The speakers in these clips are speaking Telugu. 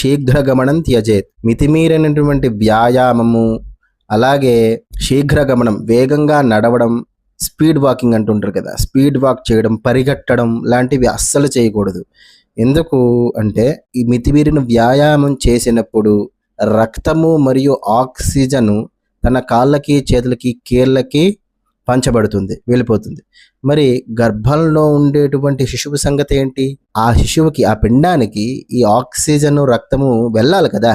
శీఘ్రగమనం త్యజేత్. మితిమీరినటువంటి వ్యాయామము, అలాగే శీఘ్రగమనం వేగంగా నడవడం, స్పీడ్ వాకింగ్ అంటుంటారు కదా, స్పీడ్ వాక్ చేయడం, పరిగెట్టడం లాంటివి అస్సలు చేయకూడదు. ఎందుకు అంటే ఈ మితిమీరిన వ్యాయామం చేసినప్పుడు రక్తము మరియు ఆక్సిజను తన కాళ్ళకి, చేతులకి, కీళ్ళకి పంచబడుతుంది, వెళ్ళిపోతుంది. మరి గర్భంలో ఉండేటువంటి శిశువు సంగతి ఏంటి? ఆ శిశువుకి, ఆ పిండానికి ఈ ఆక్సిజన్, రక్తము వెళ్ళాలి కదా.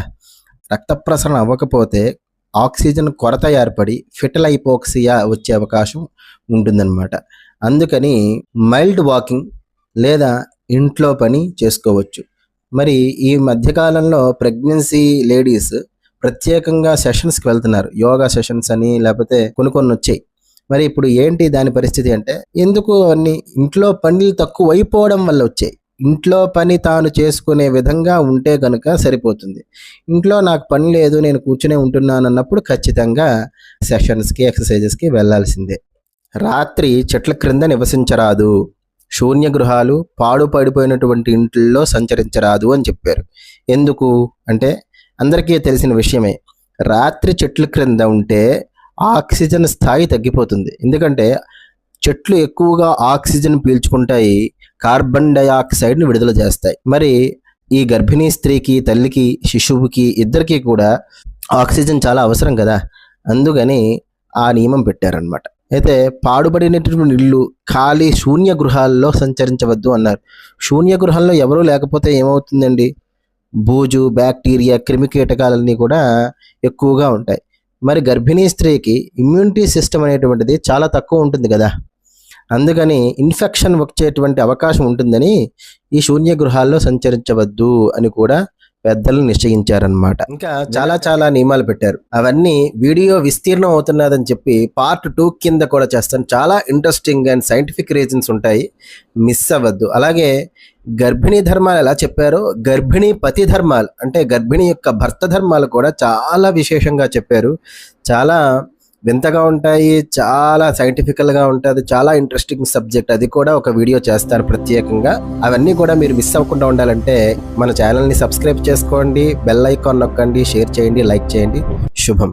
రక్త ప్రసరణ అవ్వకపోతే ఆక్సిజన్ కొరత ఏర్పడి ఫిటల్ హైపోక్సియా వచ్చే అవకాశం ఉంటుందన్నమాట. అందుకని మైల్డ్ వాకింగ్ లేదా ఇంట్లో పని చేసుకోవచ్చు. మరి ఈ మధ్యకాలంలో ప్రెగ్నెన్సీ లేడీస్ ప్రత్యేకంగా సెషన్స్కి వెళ్తున్నారు, యోగా సెషన్స్ అని, లేకపోతే కొన్ని వచ్చాయి. మరి ఇప్పుడు ఏంటి దాని పరిస్థితి అంటే, ఎందుకు అన్ని ఇంట్లో పనులు తక్కువ అయిపోవడం వల్ల వచ్చాయి. ఇంట్లో పని తాను చేసుకునే విధంగా ఉంటే కనుక సరిపోతుంది. ఇంట్లో నాకు పని లేదు, నేను కూర్చునే ఉంటున్నాను అన్నప్పుడు ఖచ్చితంగా సెషన్స్కి, ఎక్సర్సైజెస్కి వెళ్ళాల్సిందే. రాత్రి చెట్ల క్రింద నివసించరాదు, శూన్య గృహాలు, పాడుపడిపోయినటువంటి ఇంట్లో సంచరించరాదు అని చెప్పారు. ఎందుకు అంటే అందరికీ తెలిసిన విషయమే, రాత్రి చెట్ల క్రింద ఉంటే ఆక్సిజన్ స్థాయి తగ్గిపోతుంది. ఎందుకంటే చెట్లు ఎక్కువగా ఆక్సిజన్ పీల్చుకుంటాయి, కార్బన్ డయాక్సైడ్ని విడుదల చేస్తాయి. మరి ఈ గర్భిణీ స్త్రీకి, తల్లికి, శిశువుకి ఇద్దరికీ కూడా ఆక్సిజన్ చాలా అవసరం కదా. అందుకని ఆ నియమం పెట్టారనమాట. అయితే పాడుబడినటువంటి ఇల్లు, ఖాళీ శూన్య గృహాల్లో సంచరించవద్దు అన్నారు. శూన్య గృహంలో ఎవరూ లేకపోతే ఏమవుతుందండి? బూజు, బ్యాక్టీరియా, క్రిమి కీటకాలన్నీ కూడా ఎక్కువగా ఉంటాయి. మరి గర్భిణీ స్త్రీకి ఇమ్యూనిటీ సిస్టమ్ అనేటువంటిది చాలా తక్కువ ఉంటుంది కదా. అందుకని ఇన్ఫెక్షన్ వచ్చేటువంటి అవకాశం ఉంటుందని ఈ శూన్య గృహాల్లో సంచరించవద్దు అని కూడా పెద్దలు నిశ్చయించారనమాట. ఇంకా చాలా నియమాలు పెట్టారు. అవన్నీ వీడియో విస్తీర్ణం అవుతున్నదని చెప్పి పార్ట్ 2 కింద కూడా చేస్తాను. చాలా ఇంట్రెస్టింగ్ అండ్ సైంటిఫిక్ రీజన్స్ ఉంటాయి, మిస్ అవ్వద్దు. అలాగే గర్భిణీ ధర్మాలు ఎలా చెప్పారో, గర్భిణీ పతి ధర్మాలు అంటే గర్భిణీ యొక్క భర్త ధర్మాలు కూడా చాలా విశేషంగా చెప్పారు. చాలా వింతగా ఉంటాయి, చాలా సైంటిఫికల్గా ఉంటుంది, చాలా ఇంట్రెస్టింగ్ సబ్జెక్ట్. అది కూడా ఒక వీడియో చేస్తారు ప్రత్యేకంగా. అవన్నీ కూడా మీరు మిస్ అవ్వకుండా ఉండాలంటే మన ఛానల్ని సబ్స్క్రైబ్ చేసుకోండి, బెల్ ఐకాన్ నొక్కండి, షేర్ చేయండి, లైక్ చేయండి. శుభం.